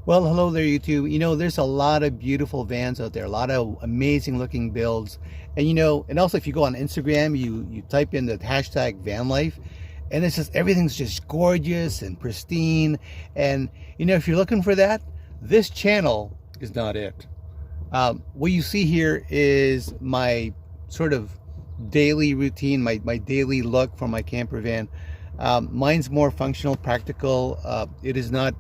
Well, hello there, YouTube. There's a lot of beautiful vans out there, a lot of amazing looking builds. And also if you go on Instagram, you type in the hashtag Vanlife, and it's just everything's just gorgeous and pristine. And if you're looking for that, this channel is not it. What you see here is my sort of daily routine, my daily look for my camper van. Mine's more functional, practical. It is not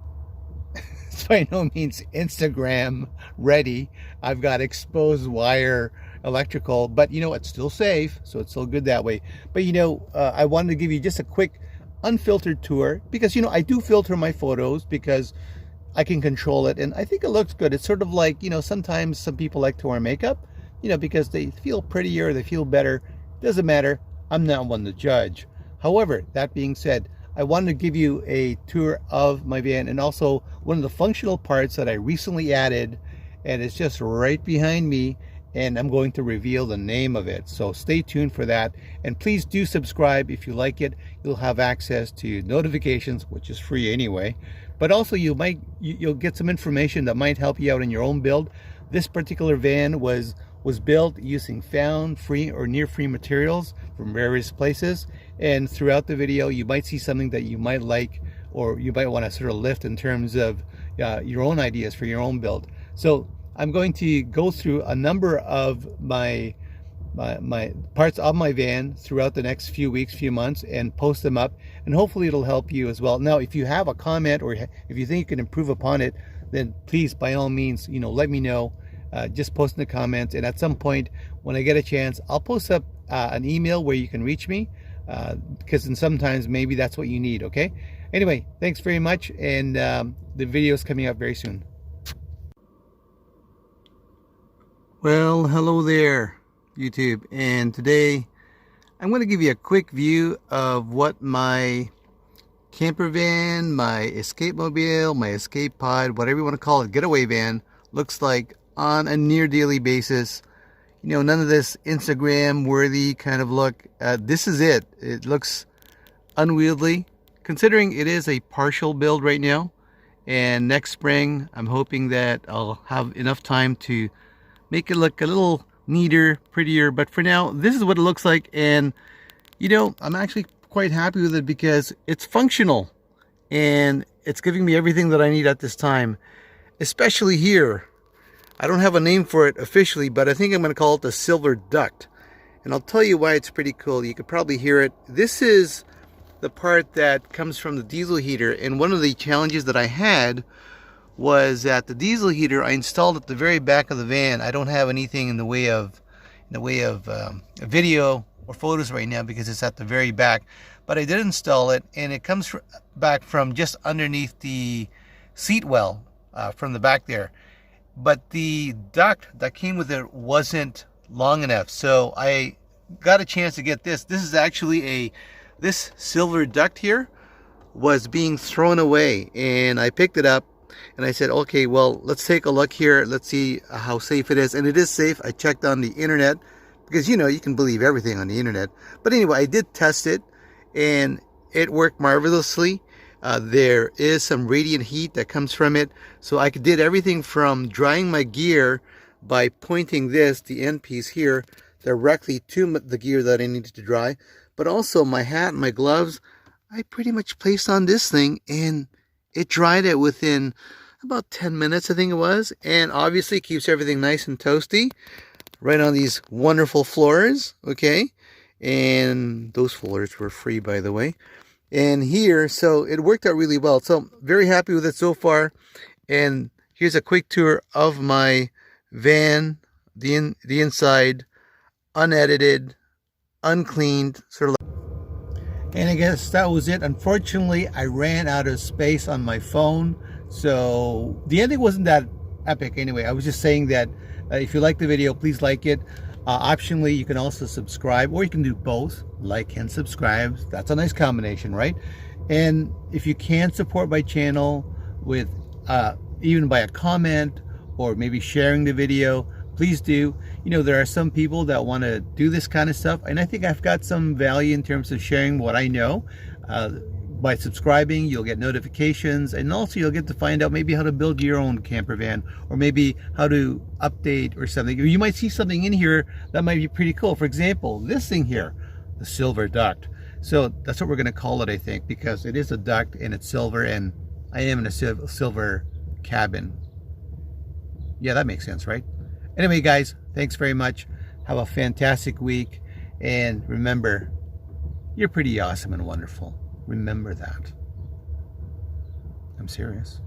it's by no means Instagram ready. I've got exposed wire electrical, but it's still safe, so it's still good that way. But I wanted to give you just a quick unfiltered tour because I do filter my photos because I can control it, and I think it looks good. It's sort of like, sometimes some people like to wear makeup, because they feel prettier, they feel better. Doesn't matter. I'm not one to judge. However, that being said, I wanted to give you a tour of my van and also one of the functional parts that I recently added, and it's just right behind me, and I'm going to reveal the name of it. So stay tuned for that, and please do subscribe if you like it. You'll have access to notifications, which is free anyway, but also you'll get some information that might help you out in your own build. This particular van was built using found, free, or near free materials from various places. And throughout the video, you might see something that you might like, or you might want to sort of lift in terms of your own ideas for your own build. So I'm going to go through a number of my parts of my van throughout the next few weeks, few months, and post them up, and hopefully it'll help you as well. Now, if you have a comment or if you think you can improve upon it, then please, by all means, let me know. Just post in the comments, and at some point when I get a chance, I'll post up an email where you can reach me, because sometimes maybe that's what you need. Okay, anyway, thanks very much, and the video is coming up very soon. Well, hello there, YouTube, and today I'm going to give you a quick view of what my camper van, my escape mobile, my escape pod, whatever you want to call it, getaway van, looks like on a near daily basis. None of this Instagram worthy kind of look. This is it. It looks unwieldy considering it is a partial build right now, and next spring I'm hoping that I'll have enough time to make it look a little neater, prettier. But for now, this is what it looks like, and I'm actually quite happy with it because it's functional and it's giving me everything that I need at this time, especially here. I don't have a name for it officially, but I think I'm going to call it the silver duct. And I'll tell you why it's pretty cool. You could probably hear it. This is the part that comes from the diesel heater. And one of the challenges that I had was that the diesel heater I installed at the very back of the van. I don't have anything in the way of a video or photos right now because it's at the very back. But I did install it, and it comes back from just underneath the seat well, from the back there. But the duct that came with it wasn't long enough, so I got a chance to get this. This is actually this silver duct here was being thrown away, and I picked it up and I said, okay, well, let's take a look here. Let's see how safe it is. And it is safe. I checked on the internet because you can believe everything on the internet. But anyway, I did test it and it worked marvelously. There is some radiant heat that comes from it, so I did everything from drying my gear by pointing the end piece here directly to the gear that I needed to dry, but also my hat and my gloves I pretty much placed on this thing, and it dried it within about 10 minutes, I think it was. And obviously keeps everything nice and toasty right on these wonderful floors. Okay, and those floors were free, by the way. And here, so it worked out really well. So very happy with it so far. And here's a quick tour of my van, the inside, unedited, uncleaned, sort of. And I guess that was it. Unfortunately, I ran out of space on my phone, so the ending wasn't that epic anyway. I was just saying that if you like the video, please like it. Optionally, you can also subscribe, or you can do both, like and subscribe. That's a nice combination, right? And if you can support my channel with even by a comment or maybe sharing the video, please do. There are some people that want to do this kind of stuff, and I think I've got some value in terms of sharing what I know. By subscribing, you'll get notifications, and also you'll get to find out maybe how to build your own camper van, or maybe how to update or something. Or you might see something in here that might be pretty cool. For example, this thing here, the silver duct. So that's what we're going to call it, I think, because it is a duct and it's silver, and I am in a silver cabin. Yeah, that makes sense, right? Anyway, guys, thanks very much. Have a fantastic week, and remember, you're pretty awesome and wonderful. Remember that. I'm serious.